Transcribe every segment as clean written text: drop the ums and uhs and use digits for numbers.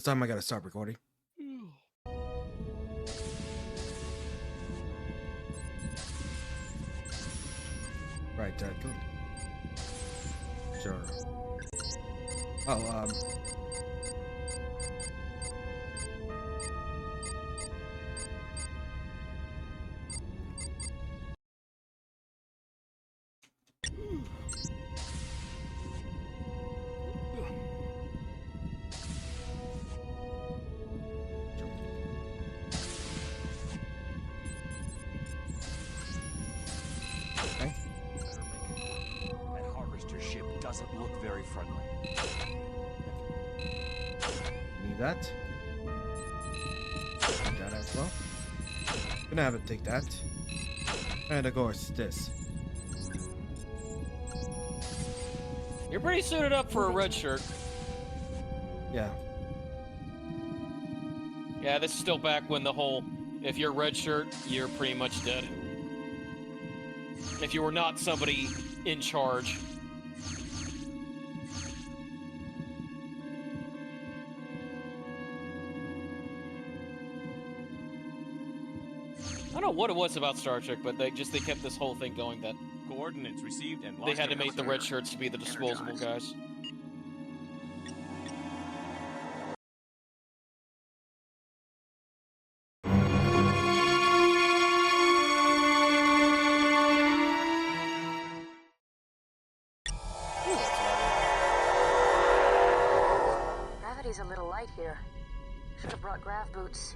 This time I gotta stop recording. Right, good. Sure. Oh, okay. That harvester ship doesn't look very friendly. Need that. Take that as well. Gonna have it take that. And of course, this. You're pretty suited up for a red shirt. Yeah. Yeah, this is still back when the whole, if you're a red shirt, you're pretty much dead. If you were not somebody in charge. I don't know what it was about Star Trek, but they kept this whole thing going that Coordinates received and they had to make the red shirts to be the disposable guys. Gravity's a little light here. Should have brought grav boots.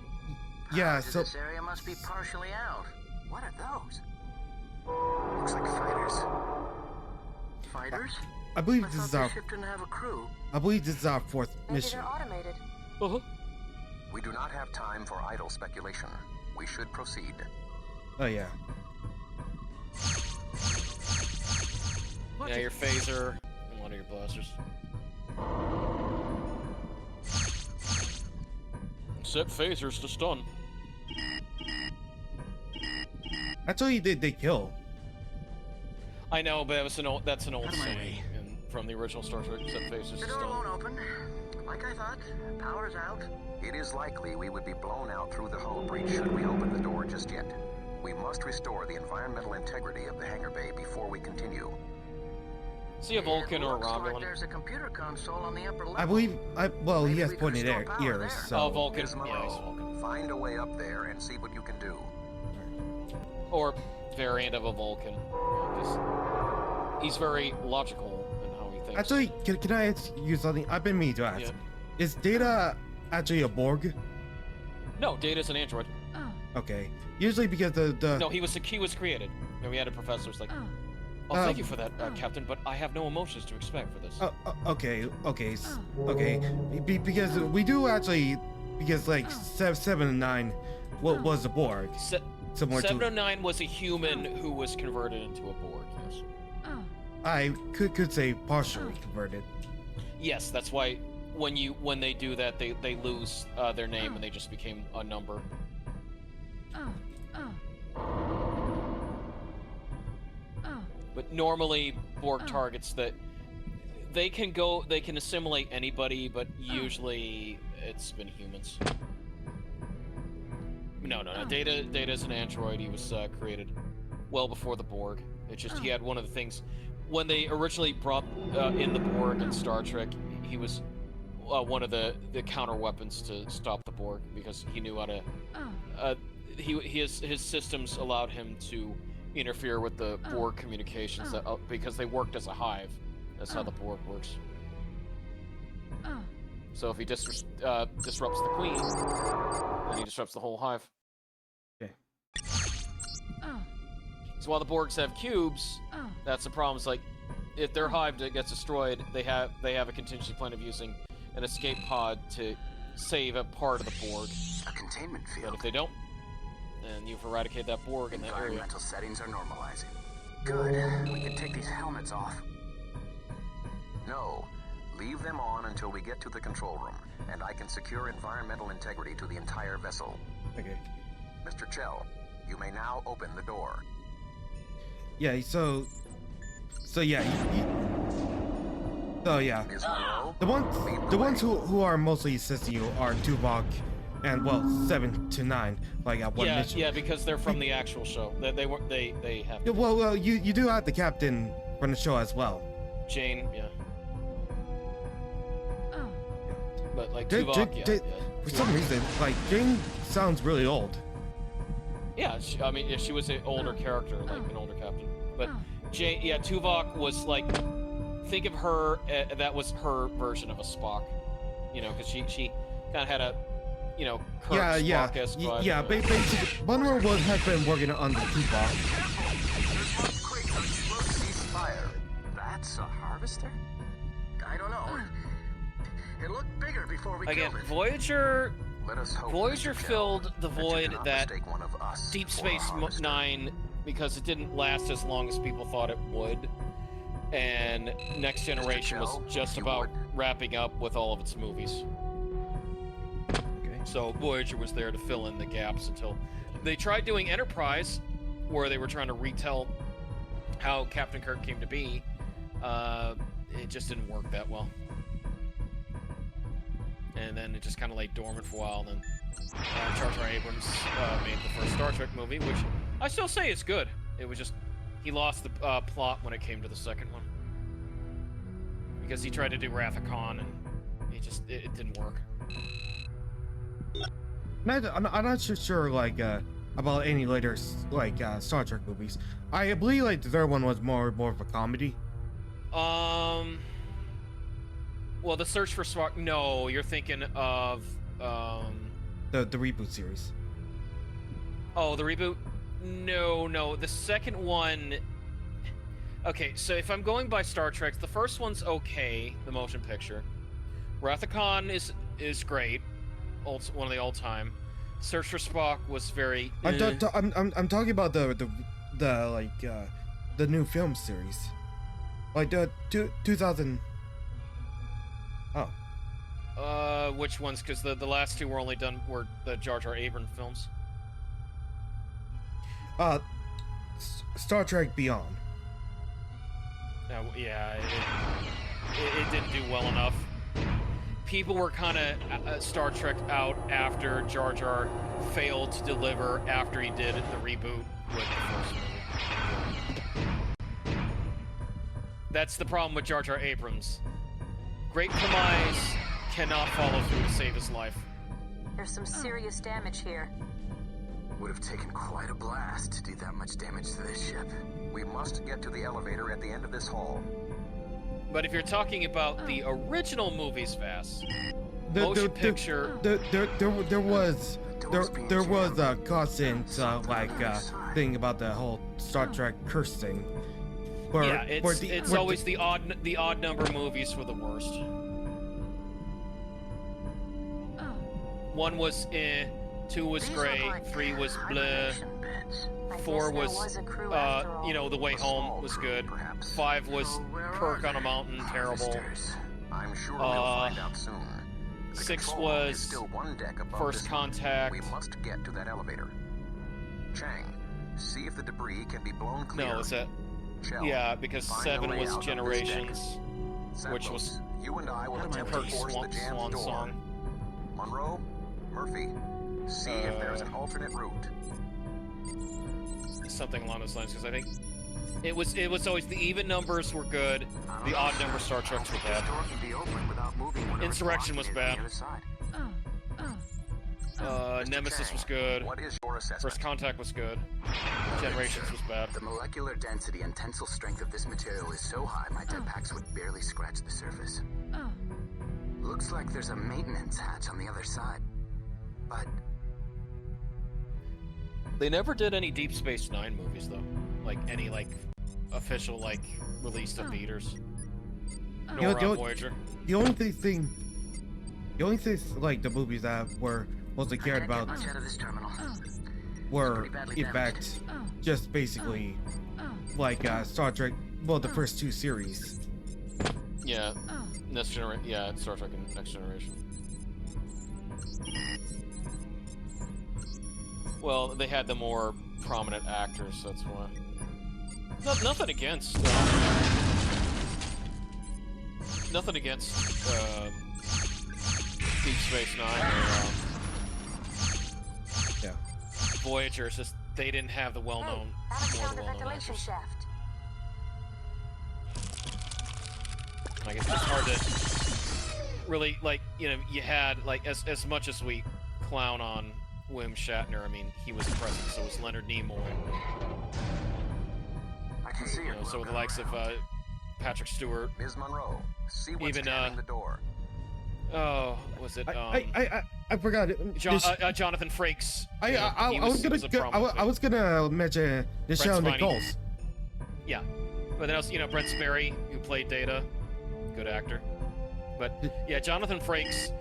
Yeah, Powers in so this area must be partially out. What are those? Looks like fighters. Fighters? I believe I this thought is the our ship didn't have a crew. fourth Maybe mission. they're automated. Uh-huh. We do not have time for idle speculation. We should proceed. Oh yeah. Yeah, your phaser and one of your blasters. Set phasers to stun. Actually, they kill. I know, but that's an old saying from the original Star Trek. Set phasers to The door stun. won't open. Like I thought, power's out. It is likely we would be blown out through the hull breach should we open the door just yet. We must restore the environmental integrity of the hangar bay before we continue. See a Vulcan or a Looks like Romulan? there's a computer console on the upper level. I believe. Well, he Maybe has we can pointed restore power ears, there. so. Oh, Vulcan. Gizmo, Yeah, he's a Vulcan. find a way up there and see what you can do. Or variant of a Vulcan. Yeah, 'cause he's very logical in how he thinks. Actually, can I ask you something? I've been meaning to ask. Yeah. Is Data actually a Borg? No, Data's an android. Okay. Usually because the No, he was created. And we had a professor who's like, oh, thank you for that, Captain, but I have no emotions to expect for this. okay, because we do actually, because like 7 and 9 was a Borg. Similar to 709 was a human who was converted into a Borg, yes. I could say partially converted. Yes, that's why when they do that, they lose their name and they just became a number. But normally Borg targets that they can assimilate anybody, but usually it's been humans. No. Data's an android. He was created well before the Borg. It's just he had one of the things when they originally brought in the Borg in Star Trek. He was one of the counter weapons to stop the Borg because he knew how to. His systems allowed him to interfere with the Borg communications because they worked as a hive. That's how the Borg works. So if he disrupts the Queen, then he disrupts the whole hive. Okay. So while the Borgs have cubes, that's the problem. It's like if their hive gets destroyed, they have a contingency plan of using an escape pod to save a part of the Borg. A containment field. But if they don't, then you've eradicated that Borg in that area. Environmental settings are normalizing. Good. We can take these helmets off. No. Leave them on until we get to the control room, and I can secure environmental integrity to the entire vessel. Okay. Mr. Chell, you may now open the door. Yeah. So yeah. So yeah, Ms. Monroe? the ones who are mostly assisting you are Tuvok, and well 7 to 9, like at one mission. Yeah, because they're from the actual show. They have Yeah, well, you do have the captain from the show as well. Jane, yeah. But like J- Tuvok, J- yeah, J- yeah. For some reason, like Jane sounds really old. Yeah, I mean, yeah, she was an older character, like an older captain. But Jane, yeah, Tuvok was like, think of her, that was her version of a Spock, you know, because she kind of had a, you know, Kirk Spock-esque vibe. Yeah. Basically, Monroe has been working on the Tuvok. Ceasefire. That's a harvester? I don't know. It looked bigger before we Again, killed it. Voyager Let us hope, Voyager Mr. Kell, filled the that you void cannot that mistake one of us Deep for a Space harvester. Nine, because it didn't last as long as people thought it would, and Next Generation was Kell, just if you about would. wrapping up with all of its movies. Okay. So Voyager was there to fill in the gaps until they tried doing Enterprise, where they were trying to retell how Captain Kirk came to be. It just didn't work that well. And then it just kind of lay dormant for a while, and then Jar Jar Abrams made the first Star Trek movie, which I still say is good. It was just, he lost the plot when it came to the second one. Because he tried to do Wrath of Khan, and it didn't work. I'm not sure like about any later like Star Trek movies. I believe like the third one was more of a comedy. Well, The Search for Spock, no, you're thinking of, The reboot series. oh, the reboot? No, the second one... Okay, so if I'm going by Star Trek, the first one's okay, the motion picture. Wrath of Khan is great, one of the old time. Search for Spock was very... I'm talking about the new film series, like the 2000. Oh, which ones? Because the last two were the Jar Jar Abrams films. Star Trek Beyond. Yeah, it didn't do well enough. People were kind of Star Trek out after Jar Jar failed to deliver after he did the reboot with the first movie. That's the problem with Jar Jar Abrams. Great premise, cannot follow through to save his life. There's some serious damage here. Would have taken quite a blast to do that much damage to this ship. We must get to the elevator at the end of this hall. But if you're talking about the original movies, Vass, The motion picture... There was a constant thing about the whole Star Trek curse thing. Yeah, it's always the odd number movies were the worst. One was 2 was great, 3 was bleh, 4 was The Way Home was good, 5 was Kirk on a Mountain, terrible. I'm sure we'll find out soon. The 6 control room is was still one deck above First this one. Contact. We must get to that elevator. Chang, see if the debris can be blown clear. No, it's that. Shell, Yeah, because find 7 the was layout of this Generations, deck. which was Settlers, you and I will attempt to Kirk's force the jammed swan door. song. Monroe, Murphy, see if there's an alternate route. Something along those lines, because I think it was always the even numbers were good, the odd number Star Treks were bad. Insurrection was bad. Nemesis was good. What is your assessment? First Contact was good. Generations was bad. The molecular density and tensile strength of this material is so high my jetpacks would barely scratch the surface. Looks like there's a maintenance hatch on the other side. But They never did any Deep Space Nine movies though, like any official release of theaters. Nor Voyager. The only thing like the movies that were mostly cared about much out of this terminal. were Pretty badly in fact just basically Star Trek, well, the first 2 series. Yeah, Next Generation. Yeah, it's Star Trek and Next Generation. Well, they had the more prominent actors, that's why. nothing against Deep Space Nine or Yeah. Voyager. It's just they didn't have the well-known, Alex more of found the the well-known ventilation actors. shaft. Like it's just hard to really like, you know, you had like as much as we clown on William Shatner, I mean, he was present, so was Leonard Nimoy. I can see You it. know, so with the likes of Patrick Stewart, Ms. Monroe, see what's even, jamming the door. oh, was it I forgot it. Jonathan Frakes? I you know, he was he was a prominent I was gonna mention Nichelle Spiney. Nichols. Yeah, but then also, you know, Brent Sperry, who played Data, good actor. But yeah, Jonathan Frakes.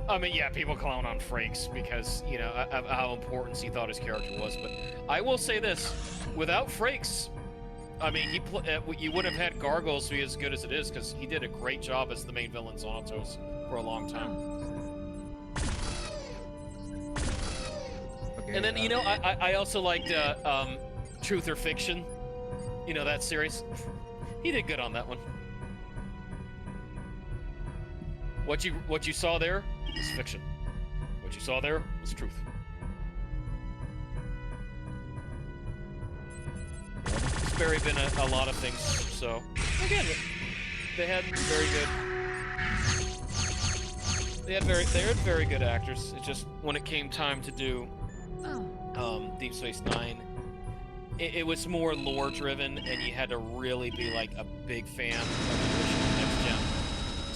I mean, yeah, people clown on Frakes because, you know, of how important he thought his character was. But I will say this: without Frakes, I mean, you wouldn't have had Gargoyles be as good as it is because he did a great job as the main villain Xanatos for a long time. Okay, And then, you know, I also liked Truth or Fiction. You know, that series. He did good on that one. What you saw there was fiction. What you saw there was truth. Sperry been a lot of things, so again, they had very good. They had very good actors. It just when it came time to do Deep Space Nine, it was more lore driven, and you had to really be like a big fan of the original Next Gen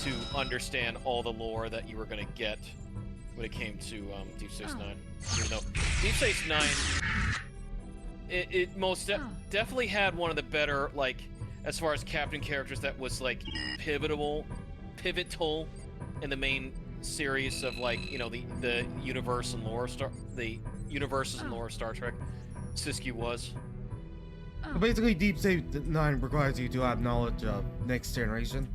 to understand all the lore that you were going to get when it came to Deep Space Nine. Even though Deep Space Nine, it most definitely had one of the better, like, as far as captain characters that was like pivotal in the main series of, like, you know, the universe and lore the universes and lore of Star Trek. Siskiyou was. So basically, Deep Space Nine requires you to have knowledge of Next Generation.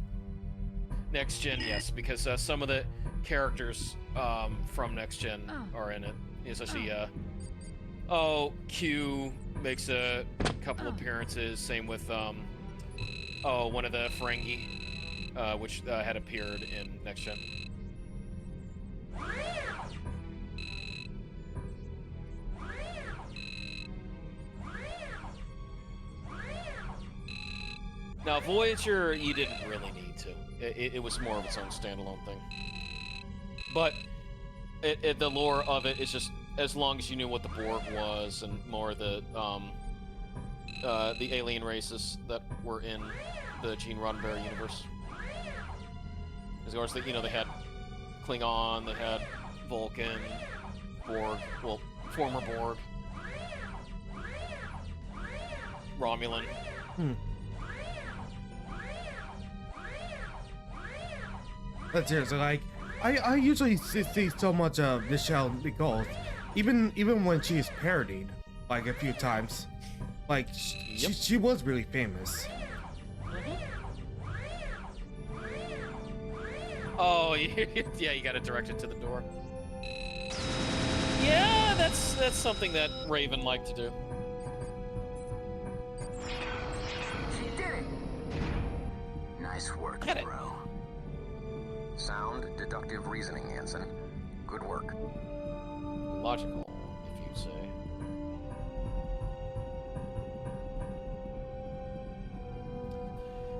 Next Gen, yes, because some of the characters from Next Gen are in it. Especially, Q makes a couple appearances. Same with, one of the Ferengi, which had appeared in Next Gen. Now, Voyager, you didn't really need to. It was more of its own standalone thing. But the lore of it is just, as long as you knew what the Borg was and more the alien races that were in the Gene Roddenberry universe. As far as you know, they had Klingon, they had Vulcan, Borg, well, former Borg, Romulan. That's it. So like, I usually see so much of Nichelle Nichols, even when she's parodied like a few times. Like she was really famous. Oh, yeah, you gotta direct it to the door. Yeah, that's something that Raven liked to do. She did it! Nice work, Get it. bro. Sound deductive reasoning, Anson. Good work. Logical, if you say.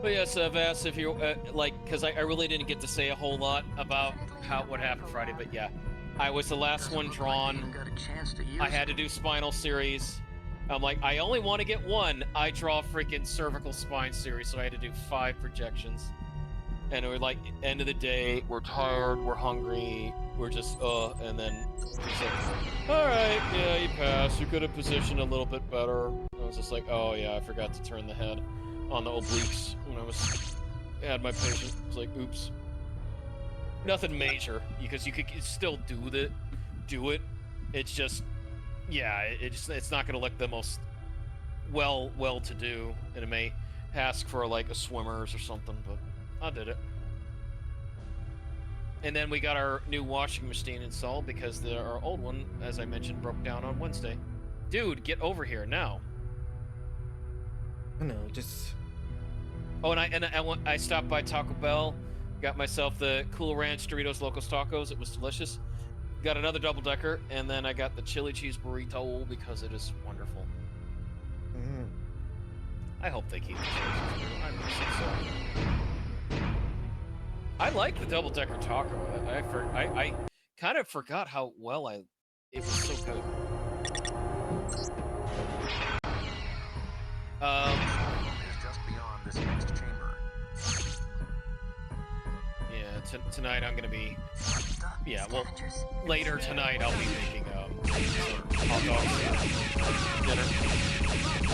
But yes, Vass, if you because I really didn't get to say a whole lot about what happened Friday, but yeah, I was the last one drawn. Got a chance to use I had to do spinal series. I'm like, I only want to get one. I draw freaking cervical spine series, so I had to do 5 projections. And we're like, end of the day, we're tired, we're hungry, we're just, and then it's like, all right, yeah, you passed. You could have positioned a little bit better. I was just like, oh yeah, I forgot to turn the head on the obliques when I had my patient. It's like, oops. Nothing major, because you could still do it. It's just, yeah, it's not gonna look the most well-to-do, and it may ask for like a swimmers or something, but I did it. And then we got our new washing machine installed because our old one, as I mentioned, broke down on Wednesday. Dude, get over here now. I know, just Oh, and I stopped by Taco Bell Got myself the Cool Ranch Doritos Locos Tacos. It was delicious. Got another double-decker, and then I got the chili cheese burrito because it is wonderful. Mm-hmm. I hope they keep the chili cheese burrito. I'm so. I like the double-decker taco. I kind of forgot how well it was so good. Is just beyond this next chamber. Yeah, tonight I'm gonna be. Yeah, well, later tonight I'll be making hot dogs dinner.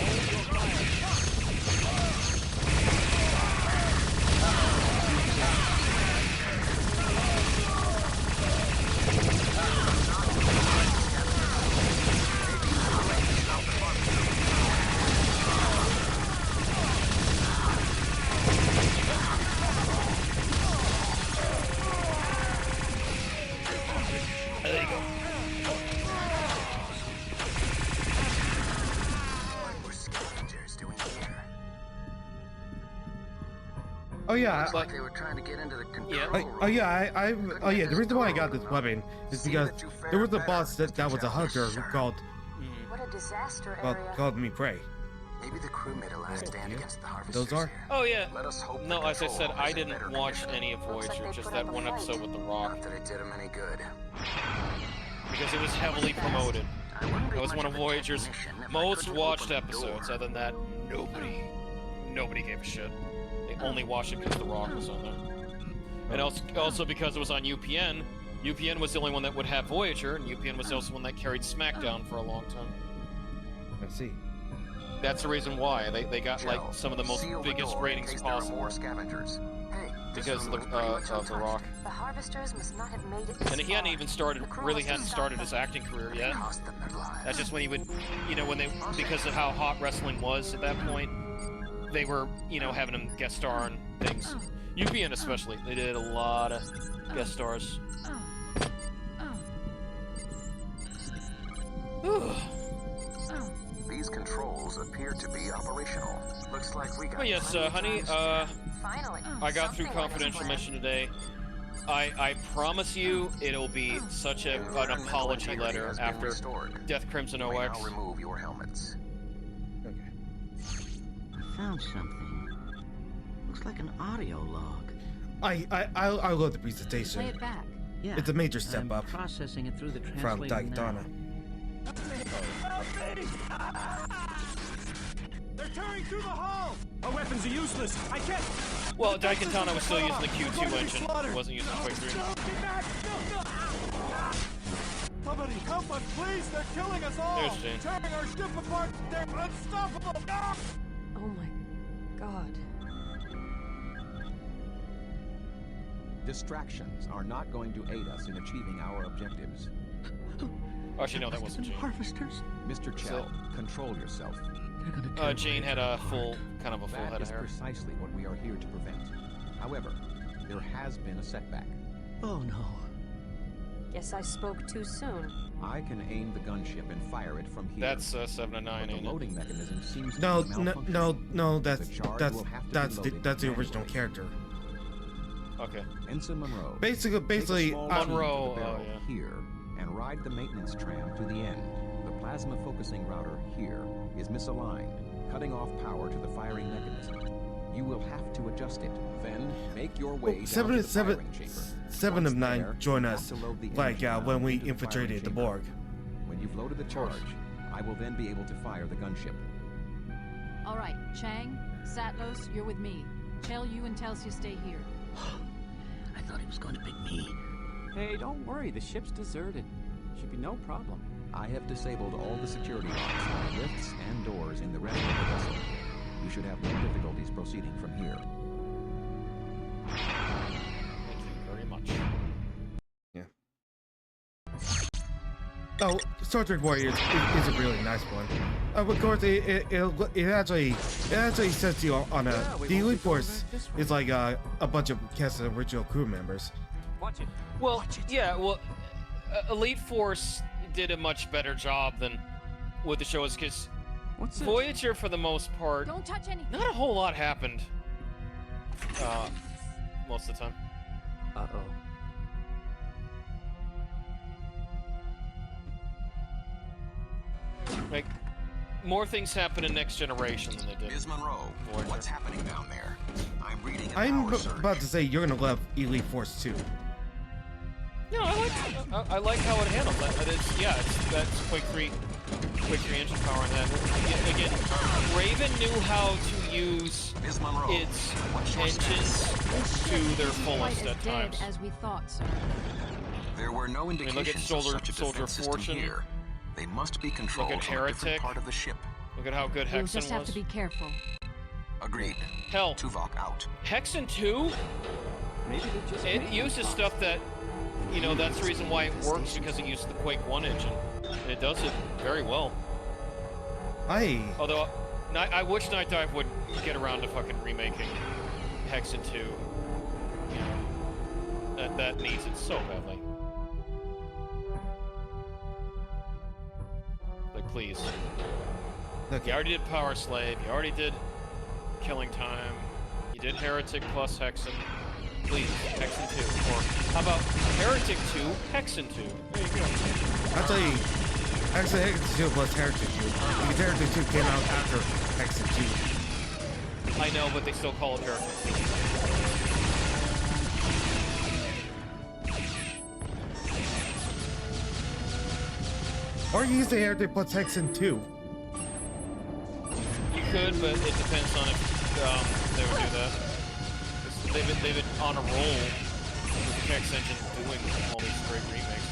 There you go. What were scavengers doing here? Oh yeah. Looks like they were trying to get into the control room. Oh yeah, oh yeah. The reason why I got this weapon is because there was a boss that was a hunter who called What a disaster area. called me prey. Maybe the crew made a last stand against the harvesters. Those are? Here. Oh yeah. Let us hope No, the as I control said, room I is in didn't better watch condition. any of Looks like Voyager, they just put that up a one fight. episode with The Rock, Not that it did them any good. because it was heavily promoted. I wouldn't It be was much one of a Voyager's technician if I most couldn't watched open the episodes. door. Other than that, nobody gave a shit. They only watched it because The Rock was on there. And also because it was on UPN. UPN was the only one that would have Voyager, and UPN was also one that carried SmackDown for a long time. I see. That's the reason why they got like some of the most Seal the biggest door in ratings case there are possible more scavengers. Hey, this because of room the looks pretty much of The untouched. Rock. The harvesters must not have made it this And he hadn't far. even started, The crew really must have hadn't stopped started them. his acting career It yet. cost them their lives. That's just when he would, when they, because of how hot wrestling was at that point, they were, having him guest star on things. UPN especially, they did a lot of guest stars. These controls appear to be operational. Looks like we got Oh yes, plenty of honey, time. Finally. I got through Something went as confidential planned. mission today. I promise you, it'll be such an Environmental apology integrity letter has been after restored. Death Crimson You may OX. now remove your helmets. Okay. I found something. Looks like an audio log. I'll go to the Play presentation. it back. Yeah. It's a major step I'm up processing it through the from translator now. Daytona. They're tearing through the hull! Our weapons are useless. I can't. Well, Daikatana was still using the Q2 engine. It wasn't using the Quick 3. Get back! No! Somebody help us, please! They're killing us all! There's Jane. Tearing our ship apart! They're unstoppable! Ah! Oh my god. Distractions are not going to aid us in achieving our objectives. Actually, no, that wasn't Jane. Harvesters. Mr. Chell, control yourself. They're gonna tear Jane had a full head of That is hair. precisely what we are here to prevent. However, there has been a setback. Oh no. Guess I spoke too soon. I can aim the gunship and fire it from here. That's 7 to 9, but the ain't it? loading mechanism seems to No, be no, malfunctioning. no, that's The charge that's will have to be that's the loaded that's the original manually. character. Okay. Ensign Monroe. Basically, Take a small tube to the Monroe, barrel oh, yeah. here and ride the maintenance tram to the end. The plasma focusing router here is misaligned, cutting off power to the firing mechanism. You will have to adjust it. Then make your way down Seven to of the seven, firing chamber. seven Once of nine there, join you have us, to load the like engine when we into the infiltrated the firing Borg. chamber. When you've loaded the charge, I will then be able to fire the gunship. All right, Chang, Satlos, you're with me. Chell, you and Telsia stay here. I thought he was going to pick me. Hey, don't worry. The ship's deserted. Should be no problem. I have disabled all the security locks on the lifts and doors in the rest of the vessel. You should have no difficulties proceeding from here. Thank you very much. Oh, Star Trek Warriors is a really nice one. Of course, it actually sets you on a. The Elite Force is like a bunch of cast of original crew members. Watch it. Well, yeah, well, Elite Force did a much better job than with the shows, because What's this? Voyager, for the most part, Don't touch anything. not a whole lot happened. Most of the time. Uh-oh. Like, more things happen in Next Generation than they did. Ms. Monroe, what's happening down there? I'm reading a I'm power surge. about to say you're gonna love Elite Force 2. No, I like how it handles that. But it's, yeah, that's quick 3 engine power in that. Again, Raven knew how to use its engines to their fullest at times. As we thought, sir. There were no indications look at Soldier, of such a defense system Fortune. here. They must be controlled Look at from a different Heretic. part of the ship. Look at how good We'll Hexen just have was. to be careful. Agreed. Hell, Tuvok out. Hexen 2, Maybe they just it uses stuff that, you know, that's the reason why it works, because it uses the Quake 1 engine. And it does it very well. Although, I wish Night Dive would get around to fucking remaking Hexen 2. You know, that needs it so badly. Like, please. Okay. You already did Power Slave, you already did Killing Time, you did Heretic plus Hexen. Please, Hexen 2. Or how about Heretic 2, Hexen 2? There you go. I'll tell you, actually Hexen 2 plus Heretic 2. Because Heretic 2 came out after Hexen 2. I know, but they still call it Heretic 2. Or you use the Heretic plus Hexen 2. You could, but it depends on if they would do that. They've been on a roll with the Hex engine doing all these great remakes.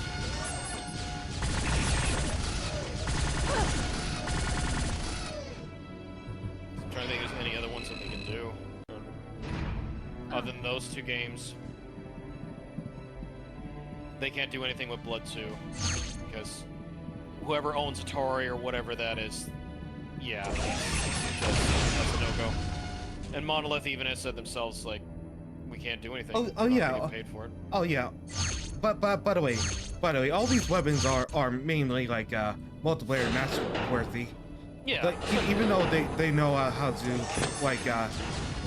I'm trying to think if there's any other ones that they can do. Other than those two games. They can't do anything with Blood 2. Because whoever owns Atari or whatever that is, yeah, that's a no-go. And Monolith even has said themselves, like, we can't do anything. Oh yeah. Getting paid for it. Oh yeah. But by the way, all these weapons are mainly like multiplayer match worthy. Yeah. Like, even though they know how to like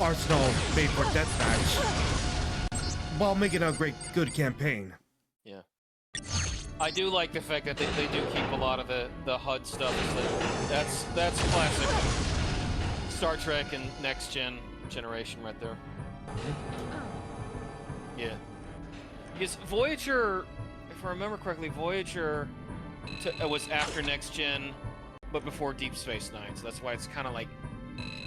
Arsenal made for deathmatch, while making a good campaign. Yeah. I do like the fact that they do keep a lot of the HUD stuff. That's classic Star Trek and Next Generation right there. Yeah. Because Voyager, if I remember correctly, Voyager was after Next Gen, but before Deep Space Nine. So that's why it's kind of like,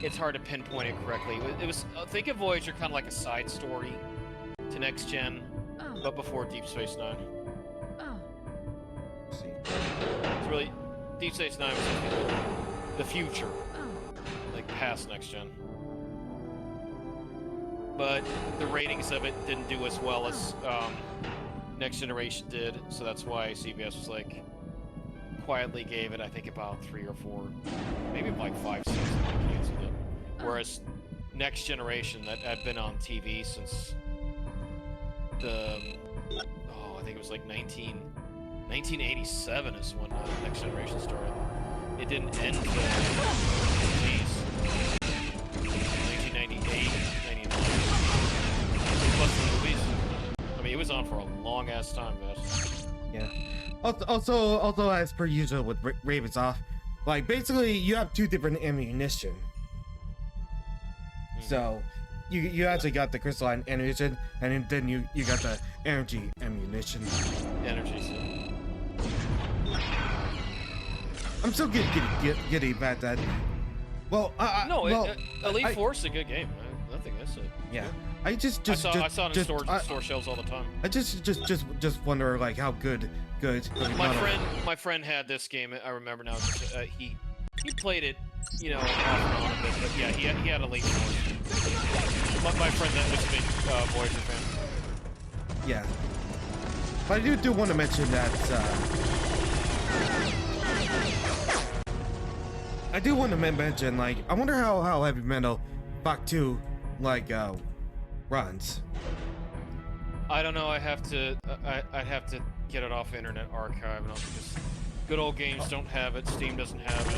it's hard to pinpoint it correctly. It was, think of Voyager kind of like a side story to Next Gen, but before Deep Space Nine. It's really, Deep Space Nine was like the future, like past Next Gen. But the ratings of it didn't do as well as Next Generation did, so that's why CBS was like, quietly gave it, I think, about 3 or 4, maybe like 5 seasons and canceled it. Whereas Next Generation, that had been on TV since the, I think it was like 1987 is when Next Generation started. It didn't end until, 1998, 99. Plus the movies. I mean, it was on for a long-ass time, guys. Yeah. Also, as per usual with Ravens off, like basically you have 2 different ammunition. So you actually got the crystalline ammunition, and then you got the energy ammunition. Energy. I'm still getting back that. Well, Elite Force is a good game. I think that's it. Yeah. I saw it in store shelves all the time. I just wonder like how good. My friend had this game. I remember now. He played it, you know, off and on a bit. But yeah, he had Elite Force. My friend that was a big Voyager fan. Yeah. But I do want to mention that. I do want to mention like I wonder how Heavy Metal Bach 2 like runs. I don't know. I'd have to get it off Internet Archive, and because good old games don't have it. Steam doesn't have it.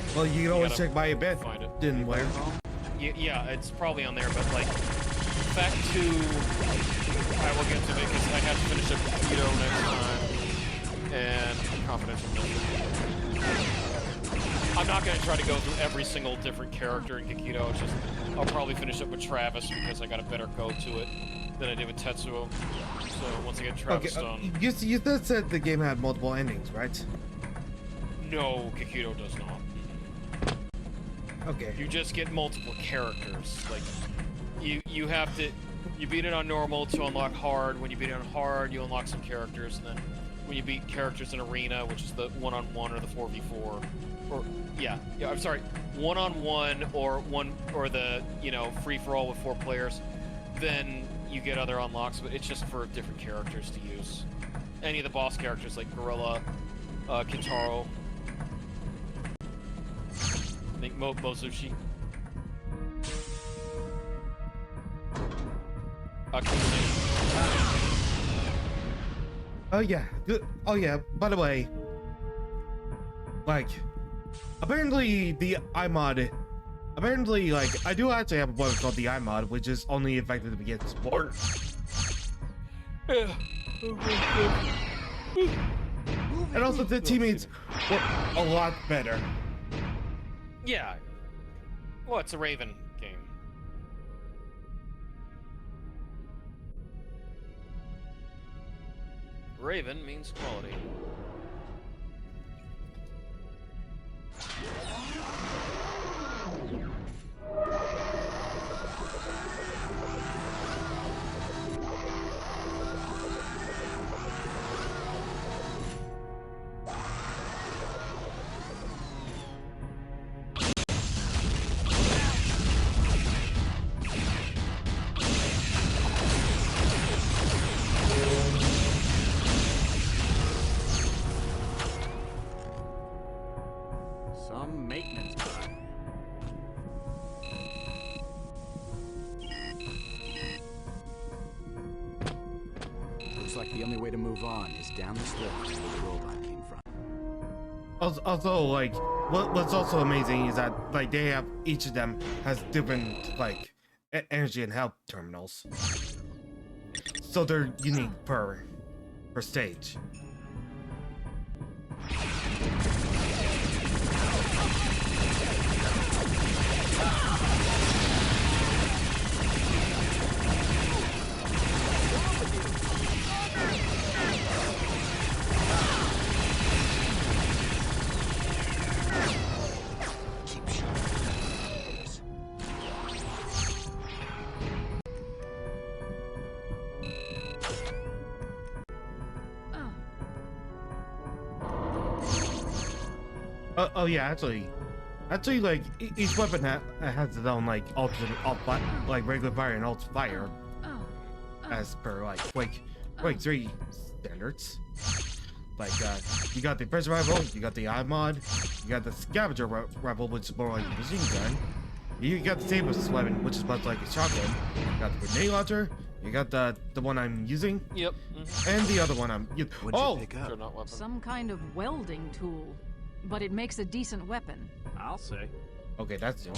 So well, you can always check my event. Find it. Didn't wear. Yeah, it's probably on there, but like Fact 2, I will get to it because I have to finish up Keto next time, and Confidential Mission. I'm not going to try to go through every single different character in Keto. It's just, I'll probably finish up with Travis because I got a better go to it than I did with Tetsuo. So once I get Travis done... You said the game had multiple endings, right? No, Keto does not. Okay. You just get multiple characters. Like, you have to... You beat it on normal to unlock hard. When you beat it on hard, you unlock some characters. And then when you beat characters in Arena, which is the 1-on-1 or the 4v4... Or, yeah, I'm sorry, 1-on-1 or the, you know, free-for-all with 4 players, then you get other unlocks, but it's just for different characters to use. Any of the boss characters like Gorilla, Kintaro, I think Mozushi. Oh yeah, oh yeah, by the way, like, apparently the iMod, apparently, like, I do actually have what is called the iMod, which is only effective against support. And also the teammates were a lot better. Yeah. Well, it's a Raven game. Raven means quality. Some maintenance guy. Looks like the only way to move on is down this lift where the robot came from. Also, like, what's also amazing is that, like, they have, each of them has different, like, energy and health terminals. So they're unique per stage. Oh yeah, actually, like each weapon has its own like like regular fire and alt fire, as per like Quake 3 standards. Like you got the pressure rifle, you got the iMod, you got the scavenger rifle, which is more like a machine gun. You got the saber weapon, which is much like a shotgun. You got the grenade launcher. You got the one I'm using. Yep. And the other one I'm. What'd you pick up? Some kind of welding tool, but it makes a decent weapon. I'll say. Okay, that's it.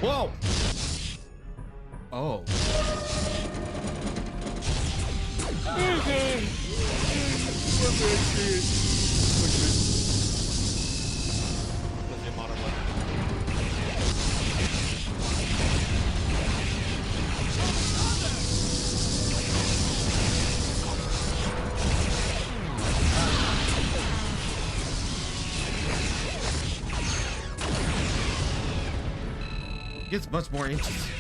Whoa! Oh. Gets much more interesting.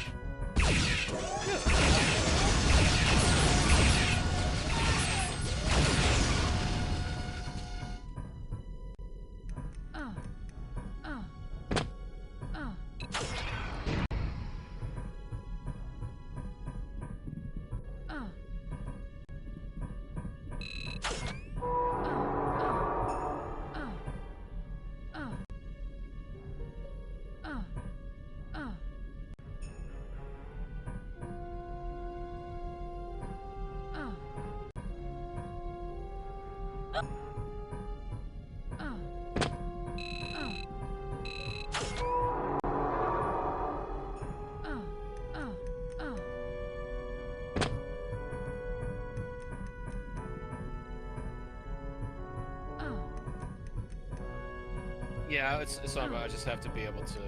Yeah, it's not about. I just have to be able to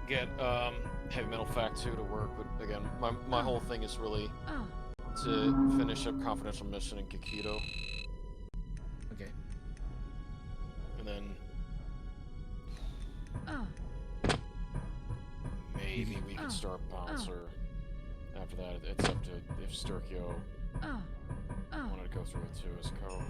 get Heavy Metal Fact 2 to work. But again, my whole thing is really to finish up Confidential Mission in Kikido. Okay. And then maybe we can start Bouncer. After that, it's up to if Sturkio wanted to go through it too as co.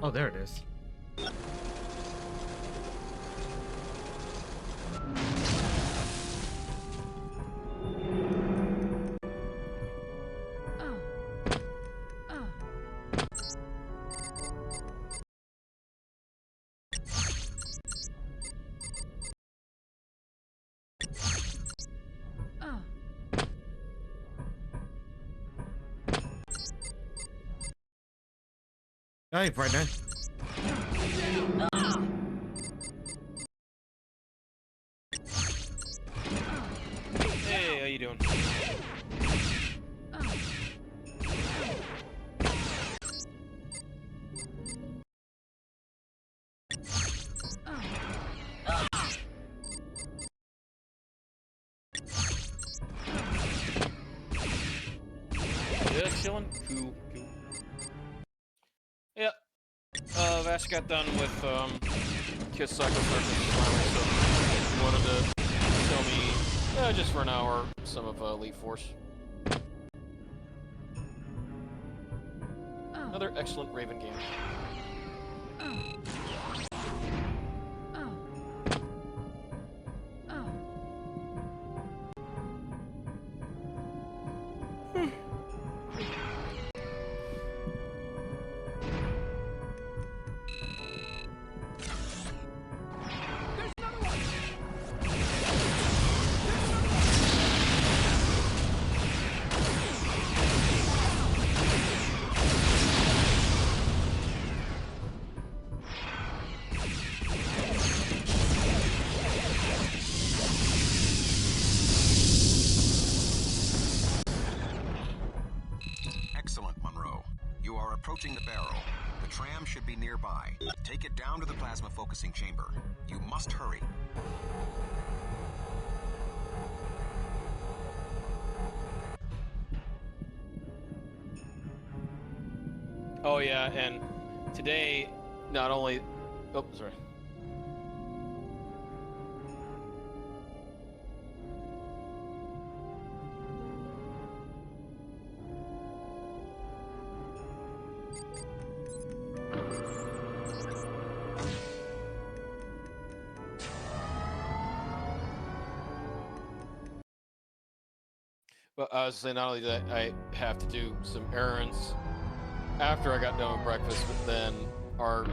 Oh, there it is. Hey, Friday. Hey, how you doing? Just chilling. Cool. Yeah. Vash got done with Kiss Cycle Circus finally, so he wanted to show me just for an hour some of Elite Force. Another excellent Raven game. Excellent, Monroe. You are approaching the barrel. The tram should be nearby. Take it down to the plasma focusing chamber. You must hurry. Oh yeah, and today, not only... Oh, sorry. But I was saying, not only did I have to do some errands after I got done with breakfast, but then our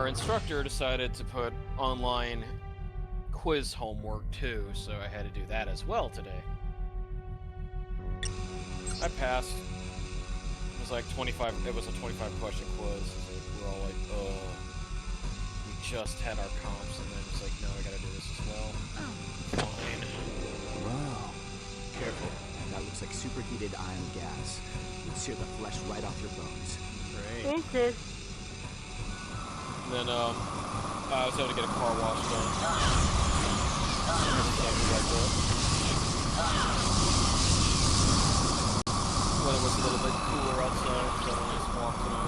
instructor decided to put online quiz homework too, so I had to do that as well today. I passed. It was like 25. It was a 25-question quiz. We're all like, oh, we just had our comps, and then it's like, no, I gotta do this as well. Fine. Wow. Careful. That looks like superheated ion gas. Would sear the flesh right off your bones. Great. Okay. And then, I was able to get a car wash done. When it was a little bit cooler outside, so I had a nice walk tonight.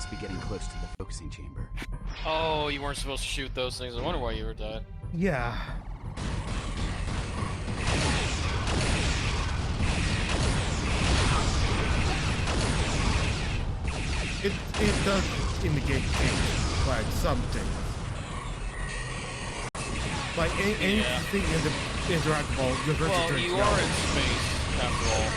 must be getting close to the focusing chamber. Oh, you weren't supposed to shoot those things. I wonder why you were dead. Yeah. It does indicate like something. Like anything in the interactable. Well, you are in space after all.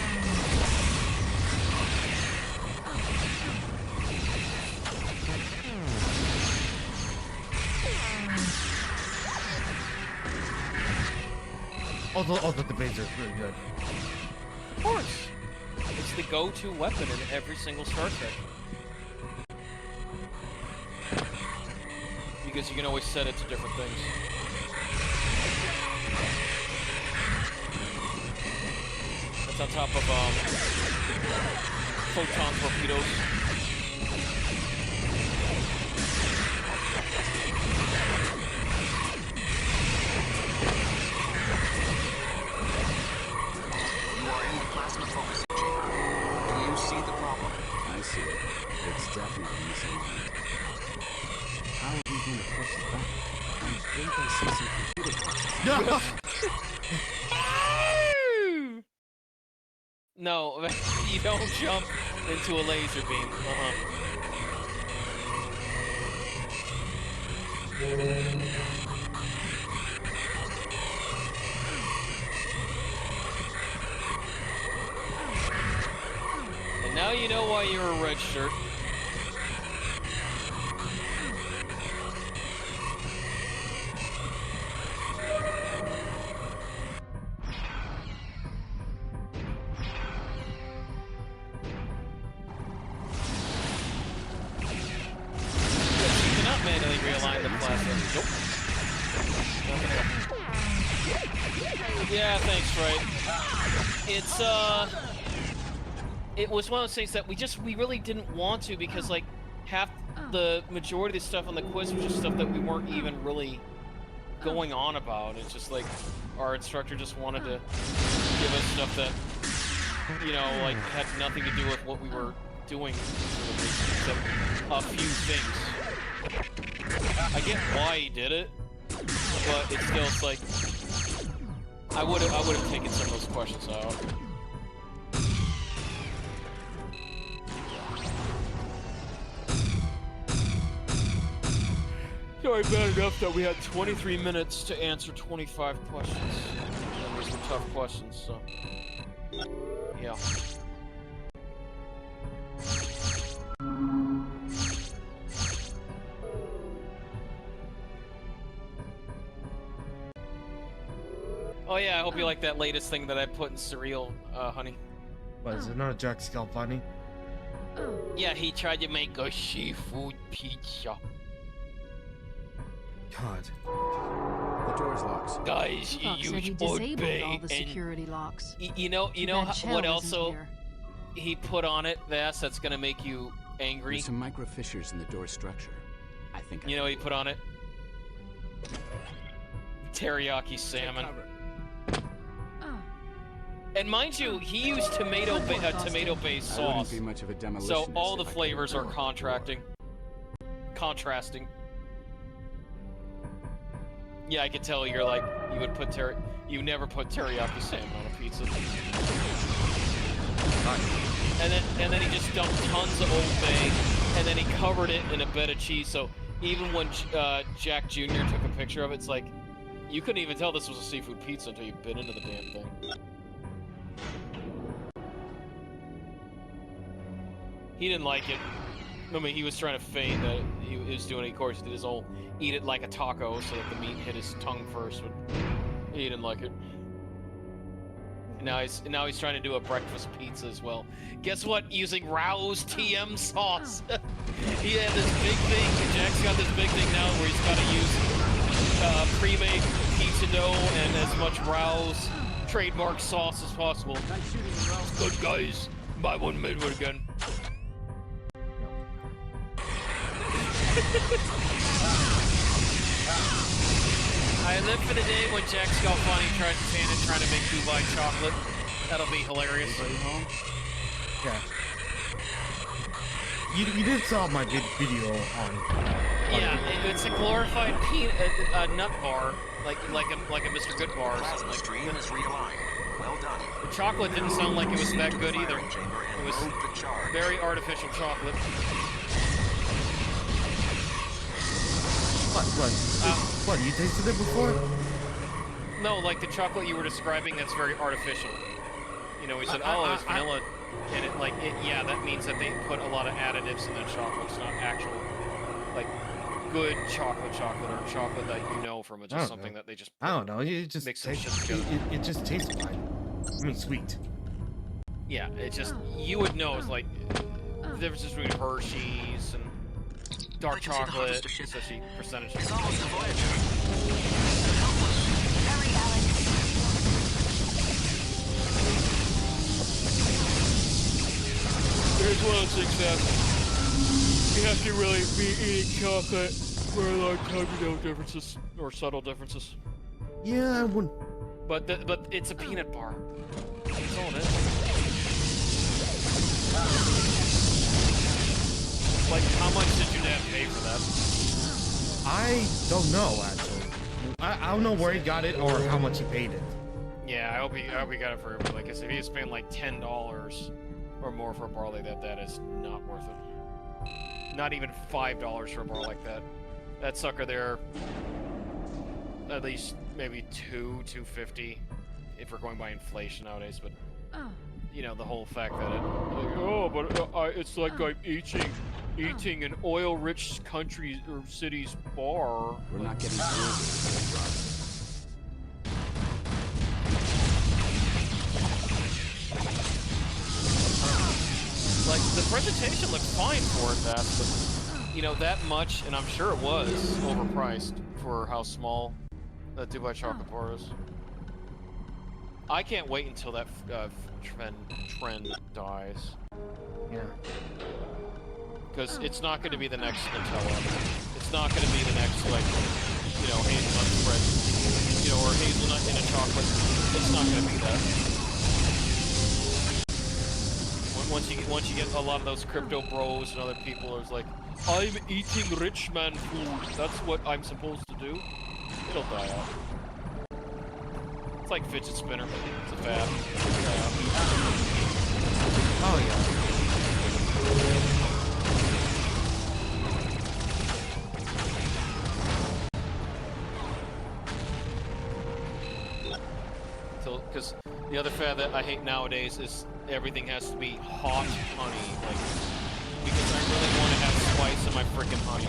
Although the phaser is really good. Of course. It's the go-to weapon in every single Star Trek. Because you can always set it to different things. That's on top of, photon torpedoes. You are in the plasma focusing chamber. Do you see the problem? I see it. It's definitely misaligned. How are we going to fix that? I think I see some computer parts. No, you don't jump into a laser beam. And now you know why you're a red shirt. Manually realign the plasma. Nope. Yeah, thanks, Fred. It's, it was one of those things that we really didn't want to, because, like, half the majority of the stuff on the quiz was just stuff that we weren't even really going on about. It's just, like, our instructor just wanted to give us stuff that, you know, like, had nothing to do with what we were doing, except a few things. I get why he did it, but it's still, it's like, I would have taken some of those questions out. It's already bad enough that we had 23 minutes to answer 25 questions. And these were tough questions, so yeah. Oh yeah, I hope you like that latest thing that I put in Surreal, honey. What, is it not a Jack Scalfani? Yeah, he tried to make a seafood pizza. God. The door's locked. Guys, Fox he said he used disabled all the and security locks. you know Chell what isn't also here. he put on it, that's gonna make you angry. There's some micro fissures in the door structure. I think You know what he put on it? Teriyaki salmon. And mind you, he used tomato-based sauce. Wouldn't be much of a demolitionist So all the if I flavors are could. contrasting. Yeah, I could tell you're like, you never put teriyaki salmon on a pizza. And then he just dumped tons of Old Bay, and then he covered it in a bed of cheese, so even when Jack Jr. took a picture of it, it's like, you couldn't even tell this was a seafood pizza until you bit into the damn thing. He didn't like it. I mean, he was trying to feign that he was doing it. Of course, he did his whole eat it like a taco so that the meat hit his tongue first. But he didn't like it. And now he's trying to do a breakfast pizza as well. Guess what? Using Rao's TM sauce. He had this big thing. Jack's got this big thing now where he's got to use pre-made pizza dough and as much Rao's trademark sauce as possible. Good guys. Buy one, made one again. I live for the day when Jack Scalfani tries to stand and trying to make Dubai chocolate. That'll be hilarious. Yeah. you did saw my video on. Yeah, it's a glorified nut bar, like a Mr. Good bar. Or something. Stream is realigned. Well done. The chocolate didn't sound like it was that good either. It was very artificial chocolate. What? You tasted it before? No, like the chocolate you were describing, that's very artificial. You know, we said, oh, it's vanilla, and yeah, that means that they put a lot of additives in the chocolate. It's not actual, like, good chocolate or chocolate that you know from it. Just something that they just I don't know. It just mix some tastes. shit together. It just tastes fine. I mean, sweet. Yeah, it just, you would know, it's like the difference between Hershey's and dark chocolate, especially percentage. It's almost a Voyager. Hurry, Alex. Here's one of the things that you have to really be eating chocolate for a long time to know differences, or subtle differences. Yeah, I wouldn't. But it's a peanut bar. That's all it is. Like, how much did your dad pay for that? I don't know actually. I don't know where he got it or how much he paid it. Yeah, I hope he got it for him. Like, if he spent like $10 or more for a bar like that, that is not worth it. Not even $5 for a bar like that. That sucker there, at least maybe $2.50 if we're going by inflation nowadays. But you know, the whole fact that it's like I'm eating an oil-rich country or city's bar. We're not getting through. Like, the presentation looked fine for it, but you know, that much, and I'm sure it was overpriced for how small that Dubai chocolate bar is. I can't wait until that trend dies. Yeah. Because it's not going to be the next Nutella. It's not going to be the next, like, you know, hazelnut spread, you know, or hazelnut in a chocolate. It's not going to be that. Once you get a lot of those crypto bros and other people who's like, I'm eating rich man food. That's what I'm supposed to do. It'll die out. It's like fidget spinner. It's a fad. Oh yeah. So, because the other fad that I hate nowadays is everything has to be hot honey, like, because I really want to have spice in my freaking honey.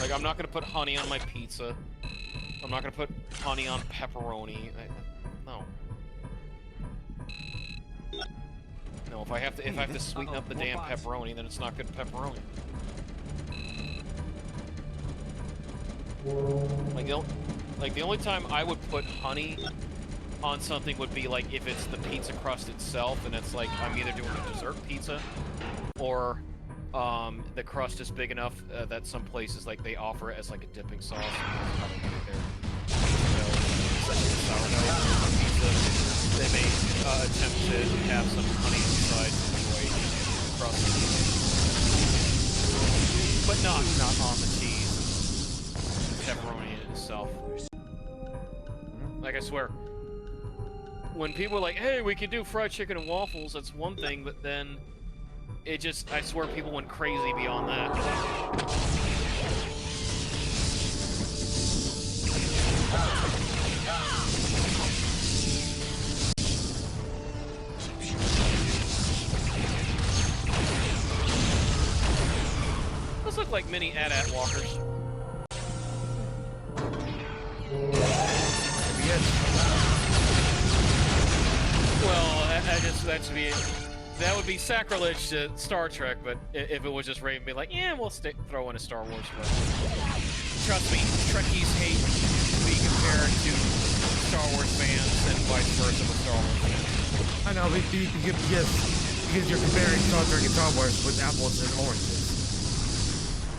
Like, I'm not gonna put honey on my pizza. I'm not gonna put honey on pepperoni. No. No, if I have to sweeten up the damn pepperoni, then it's not good pepperoni. Like the only time I would put honey on something would be like if it's the pizza crust itself, and it's like I'm either doing a dessert pizza, or the crust is big enough that some places like they offer it as like a dipping sauce. Sourdough pizza, they may attempt to have some honey inside to enjoy the crust, but not on the cheese, the pepperoni itself. Like, I swear, when people are like, hey, we can do fried chicken and waffles, that's one thing, but then it just, I swear people went crazy beyond that. Those look like mini AT-AT walkers. Well, that would be sacrilege to Star Trek, but if it was just Raven, be like, yeah, we'll throw in a Star Wars one. Trust me, Trekkies hate to be compared to Star Wars fans and vice versa with Star Wars fans. I know, because you're comparing Star Trek and Star Wars with apples and oranges.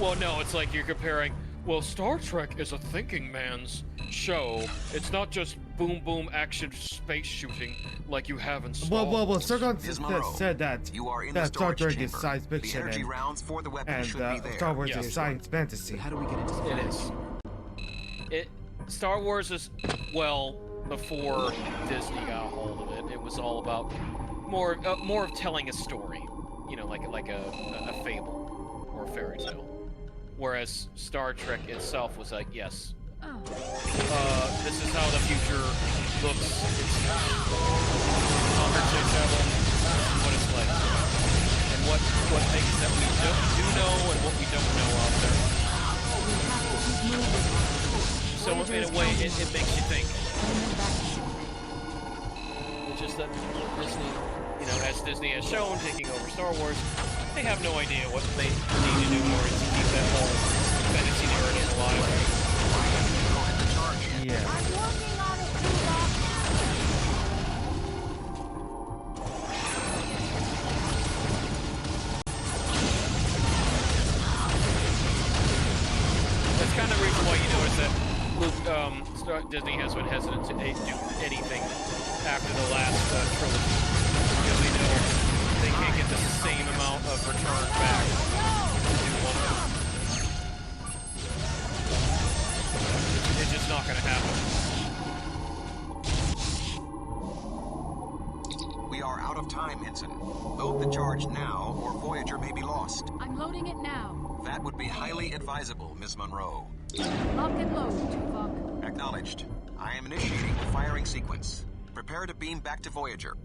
Well, no, it's like you're comparing, well, Star Trek is a thinking man's show. It's not just boom boom action space shooting like you have in Star Well, Wars. Sargon Ms. Monroe, said that you are in that the Star storage Trek is chamber. science The fiction energy rounds for the weapon and should be there. Star Wars Yeah. is science fantasy. How do we get into the It is. Star Wars is, well, before Disney got a hold of it, it was all about more of telling a story, you know, like a fable or a fairy tale. Whereas Star Trek itself was like, yes, this is how the future looks. It's travel, what it's like, and what things that we do know and what we don't know out there. So in a way, it makes you think. Which is that Disney, you know, as Disney has shown, taking over Star Wars, they have no idea what they need to do in order to keep that whole fantasy narrative alive. Yeah. I'm working on it, Tuvok. That's kind of the reason why you notice that Disney has been hesitant to do anything after the last trilogy, because they know they can't get the same amount of return back to do one of them. It's just not going to happen. We are out of time, Ensign. Load the charge now, or Voyager may be lost. I'm loading it now. That would be highly advisable, Ms. Monroe. Lock and load, Tuvok. Acknowledged. I am initiating the firing sequence. Prepare to beam back to Voyager.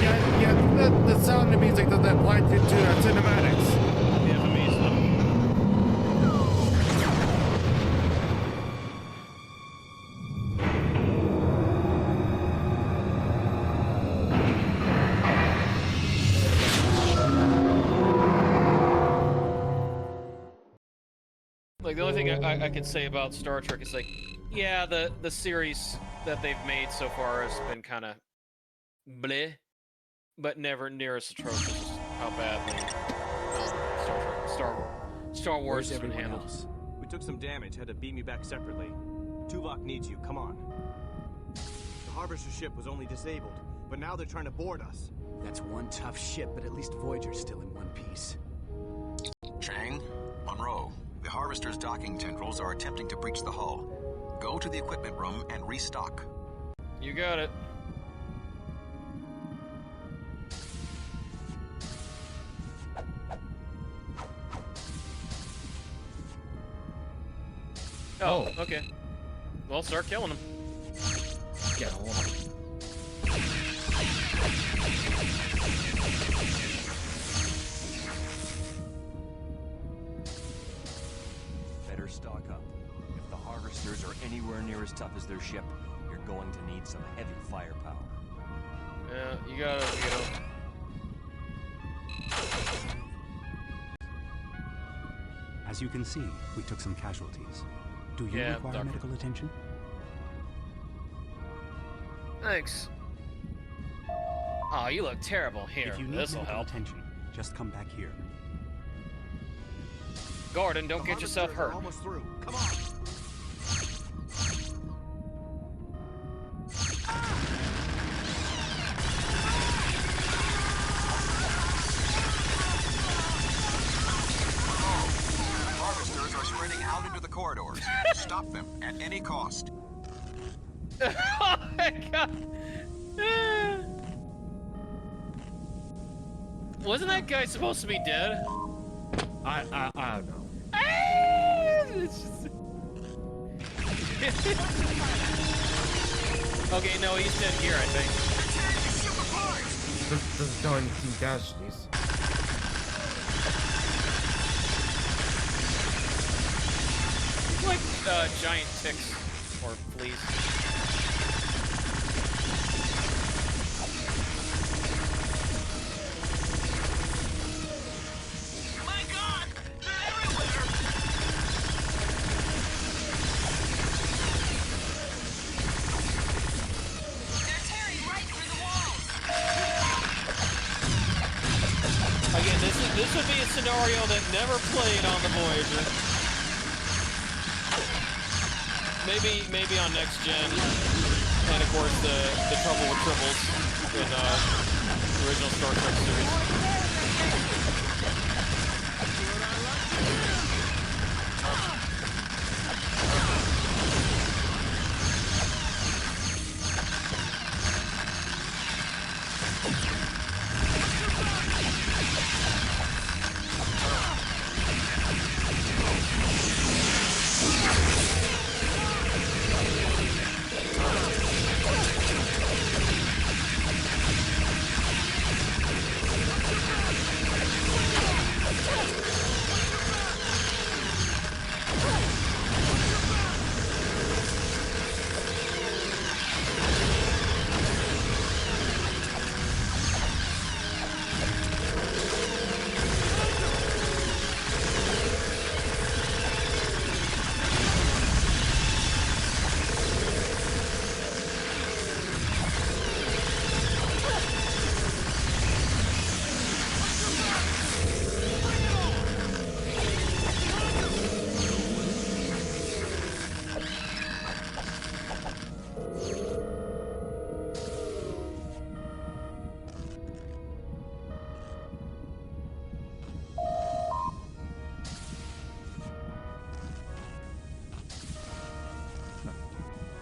Yeah, the sound of music doesn't apply to cinematics. Yeah, amazing. Like, the only thing I can say about Star Trek is, like, yeah, the series that they've made so far has been kind of bleh, but never near as atrocious as how badly Star Wars has been handled. Else? We took some damage, had to beam you back separately. Tuvok needs you, come on. The Harvester ship was only disabled, but now they're trying to board us. That's one tough ship, but at least Voyager's still in one piece. Chang, Monroe, the Harvester's docking tendrils are attempting to breach the hull. Go to the equipment room and restock. You got it. Oh, okay. Well, start killing them. Yeah, Better stock up. If the Harvesters are anywhere near as tough as their ship, you're going to need some heavy firepower. Yeah, you got it, Vito. As you can see, we took some casualties. Do you require Doctor. medical attention? Thanks. Oh, you look terrible. Here, If you need this'll medical help. attention, just come back here. Gordon, don't get yourself Harvesters are hurt. almost through. Come on. Harvesters are spreading out into the corridors. Stop them at any cost. Oh my god! Wasn't that guy supposed to be dead? I don't know. It's just... Okay, no, he's dead here, I think. Doesn't tell any team casualties. It's like giant ticks or fleas. My God! They're everywhere! They're tearing right through the walls! Again, this would be a scenario that never played on the Voyager. maybe on next gen, and of course the trouble with triples in the original Star Trek series.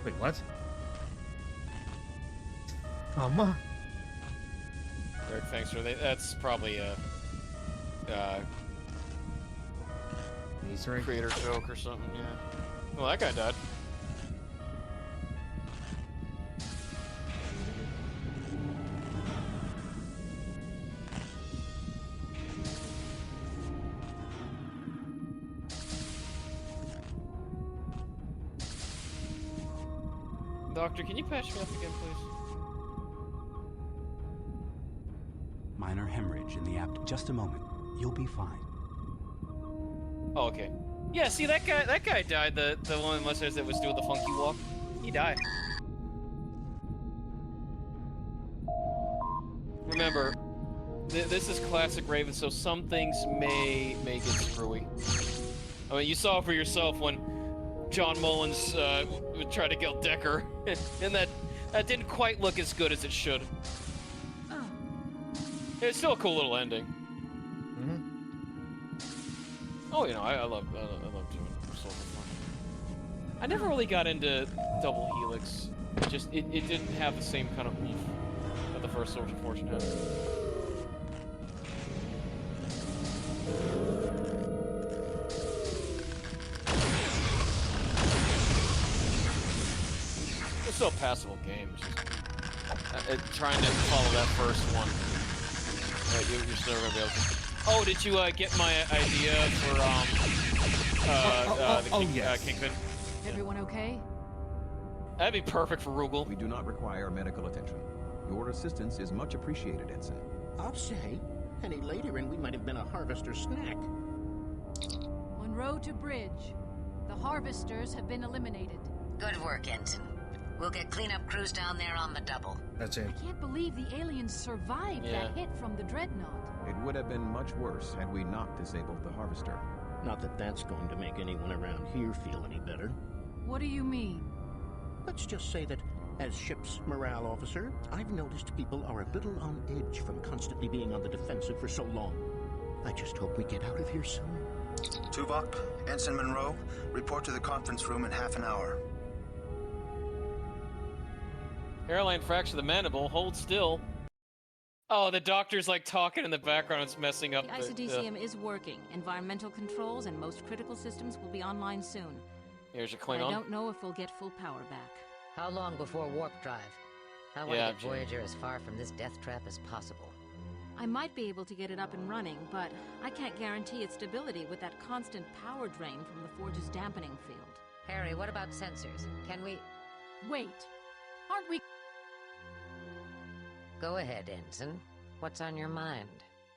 Wait, what? Mama? Derek, thanks for that. That's probably a Easter egg? creator joke or something, yeah. Well, that guy died. Doctor, can you patch me up again, please? Minor hemorrhage in the apt. Just a moment. You'll be fine. Oh, okay. Yeah, see that guy died. The one in Mustache that was doing the funky walk. He died. Remember, this is classic Raven, so some things may get screwy. I mean, you saw for yourself when John Mullins would try to kill Decker, and that didn't quite look as good as it should. It's still a cool little ending. Oh, you know, I love doing Soldier Fun. I never really got into Double Helix. It didn't have the same kind of oomph that the first Soldier Fortune had. It's still a passable game. It's just, trying to follow that first one. You're still never gonna be able to. Oh, did you get my idea for Kingpin? Everyone okay? That'd be perfect for Rugal. We do not require medical attention. Your assistance is much appreciated, Ensign. I'll say. Any later and we might have been a harvester snack. Monroe to bridge. The harvesters have been eliminated. Good work, Ensign. We'll get cleanup crews down there on the double. That's it. I can't believe the aliens survived that hit from the Dreadnought. It would have been much worse had we not disabled the harvester. Not that that's going to make anyone around here feel any better. What do you mean? Let's just say that, as ship's morale officer, I've noticed people are a little on edge from constantly being on the defensive for so long. I just hope we get out of here soon. Tuvok, Ensign Monroe, report to the conference room in half an hour. Hairline fracture of the mandible. Hold still. Oh, the doctor's like talking in the background. It's messing up. The ISODCM is working. Environmental controls and most critical systems will be online soon. Here's your But Klingon. I don't know if we'll get full power back. How long before warp drive? I want to get Voyager as far from this death trap as possible. I might be able to get it up and running, but I can't guarantee its stability with that constant power drain from the Forge's dampening field. Harry, what about sensors? Can we... Wait. Aren't we... Go ahead, Ensign. What's on your mind?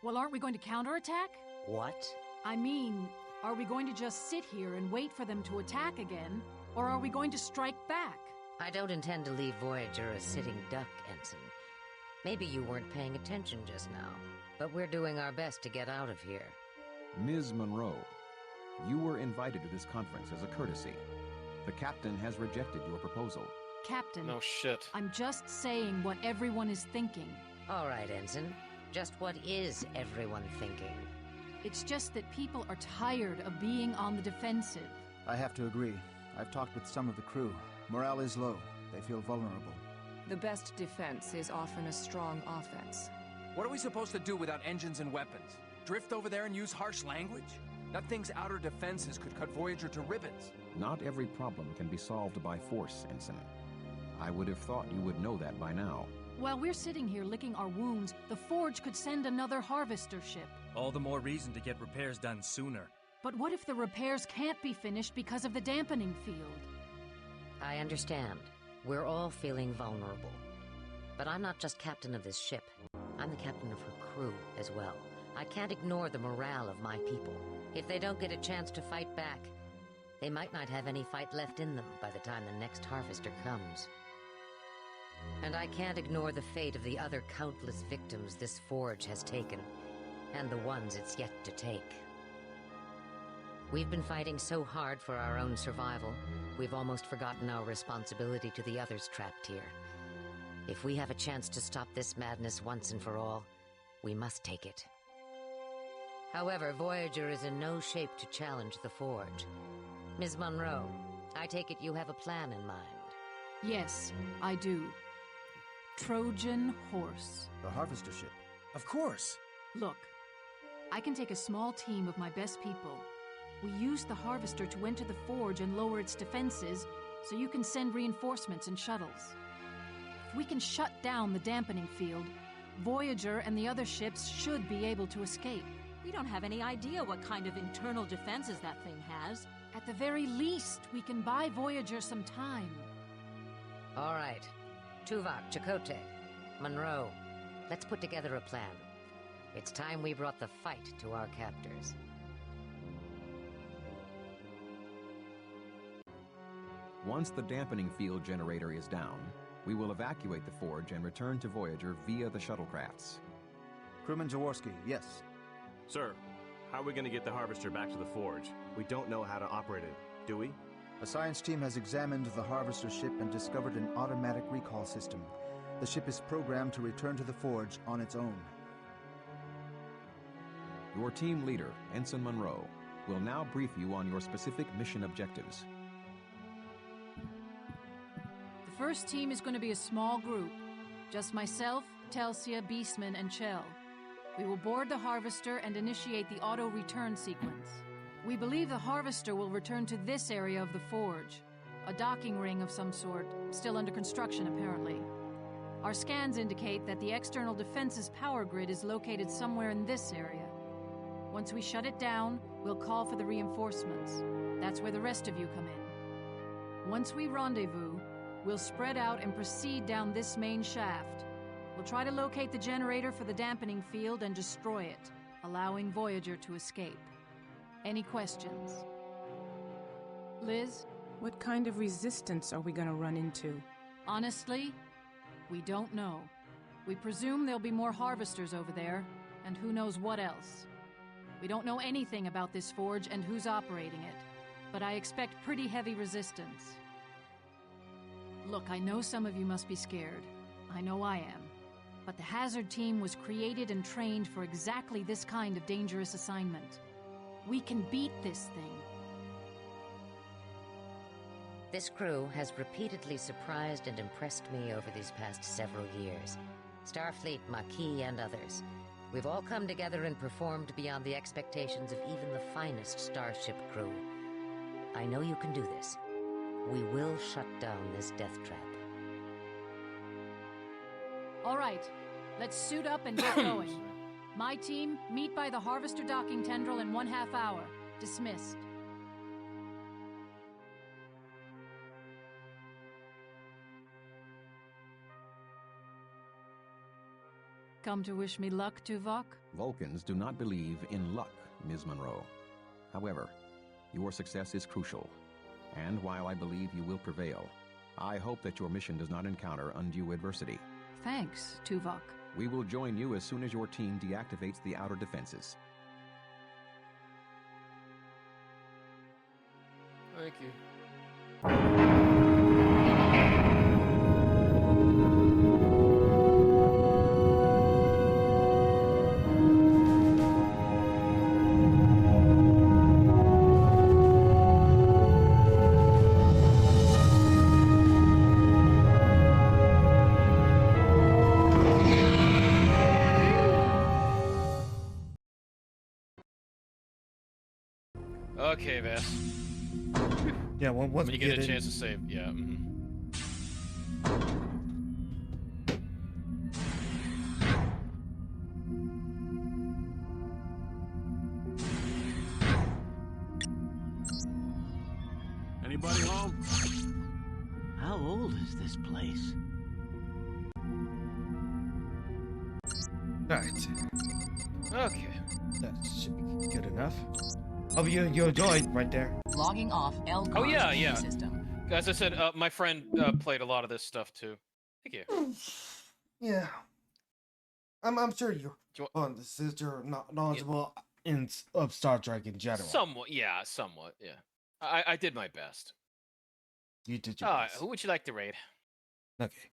Well, aren't we going to counterattack? What? I mean, are we going to just sit here and wait for them to attack again? Or are we going to strike back? I don't intend to leave Voyager a sitting duck, Ensign. Maybe you weren't paying attention just now, but we're doing our best to get out of here. Ms. Monroe, you were invited to this conference as a courtesy. The captain has rejected your proposal. Captain. No shit. I'm just saying what everyone is thinking. All right, Ensign. Just what is everyone thinking? It's just that people are tired of being on the defensive. I have to agree. I've talked with some of the crew. Morale is low. They feel vulnerable. The best defense is often a strong offense. What are we supposed to do without engines and weapons? Drift over there and use harsh language? That thing's outer defenses could cut Voyager to ribbons. Not every problem can be solved by force, Ensign. I would have thought you would know that by now. While we're sitting here licking our wounds, the Forge could send another harvester ship. All the more reason to get repairs done sooner. But what if the repairs can't be finished because of the dampening field? I understand. We're all feeling vulnerable. But I'm not just captain of this ship. I'm the captain of her crew as well. I can't ignore the morale of my people. If they don't get a chance to fight back, they might not have any fight left in them by the time the next harvester comes. And I can't ignore the fate of the other countless victims this forge has taken, and the ones it's yet to take. We've been fighting so hard for our own survival, we've almost forgotten our responsibility to the others trapped here. If we have a chance to stop this madness once and for all, we must take it. However, Voyager is in no shape to challenge the Forge. Ms. Monroe, I take it you have a plan in mind. Yes, I do. Trojan Horse. The harvester ship. Of course. Look, I can take a small team of my best people. We use the harvester to enter the Forge and lower its defenses, so you can send reinforcements and shuttles. If we can shut down the dampening field, Voyager and the other ships should be able to escape. We don't have any idea what kind of internal defenses that thing has. At the very least, we can buy Voyager some time. All right. Tuvok, Chakotay, Monroe, let's put together a plan. It's time we brought the fight to our captors. Once the dampening field generator is down, we will evacuate the Forge and return to Voyager via the shuttlecrafts. Crewman Jaworski, yes. Sir, how are we going to get the harvester back to the Forge? We don't know how to operate it, do we? A science team has examined the harvester ship and discovered an automatic recall system. The ship is programmed to return to the Forge on its own. Your team leader, Ensign Monroe, will now brief you on your specific mission objectives. The first team is going to be a small group. Just myself, Telsia, Beastman, and Chell. We will board the harvester and initiate the auto-return sequence. We believe the harvester will return to this area of the Forge, a docking ring of some sort, still under construction apparently. Our scans indicate that the external defense's power grid is located somewhere in this area. Once we shut it down, we'll call for the reinforcements. That's where the rest of you come in. Once we rendezvous, we'll spread out and proceed down this main shaft. We'll try to locate the generator for the dampening field and destroy it, allowing Voyager to escape. Any questions? Liz? What kind of resistance are we gonna run into? Honestly, we don't know. We presume there'll be more harvesters over there, and who knows what else. We don't know anything about this Forge and who's operating it, but I expect pretty heavy resistance. Look, I know some of you must be scared. I know I am. But the Hazard Team was created and trained for exactly this kind of dangerous assignment. We can beat this thing. This crew has repeatedly surprised and impressed me over these past several years. Starfleet, Maquis, and others. We've all come together and performed beyond the expectations of even the finest Starship crew. I know you can do this. We will shut down this death trap. All right, let's suit up and get going. My team, meet by the Harvester docking tendril in 1/2 hour. Dismissed. Come to wish me luck, Tuvok? Vulcans do not believe in luck, Ms. Monroe. However, your success is crucial. And while I believe you will prevail, I hope that your mission does not encounter undue adversity. Thanks, Tuvok. We will join you as soon as your team deactivates the outer defenses. Thank you. Okay, Vas. Yeah, well, once When you we get a in- chance to save, yeah. Anybody home? How old is this place? Alright. Okay. That should be good enough. Hope you enjoyed right there. Logging off L. Oh yeah, entry yeah. System. As I said, my friend played a lot of this stuff too. Thank you. Yeah. I'm sure you're knowledgeable of Star Trek in general. Somewhat, yeah, somewhat, yeah. I did my best. You did your best. Who would you like to raid? Okay.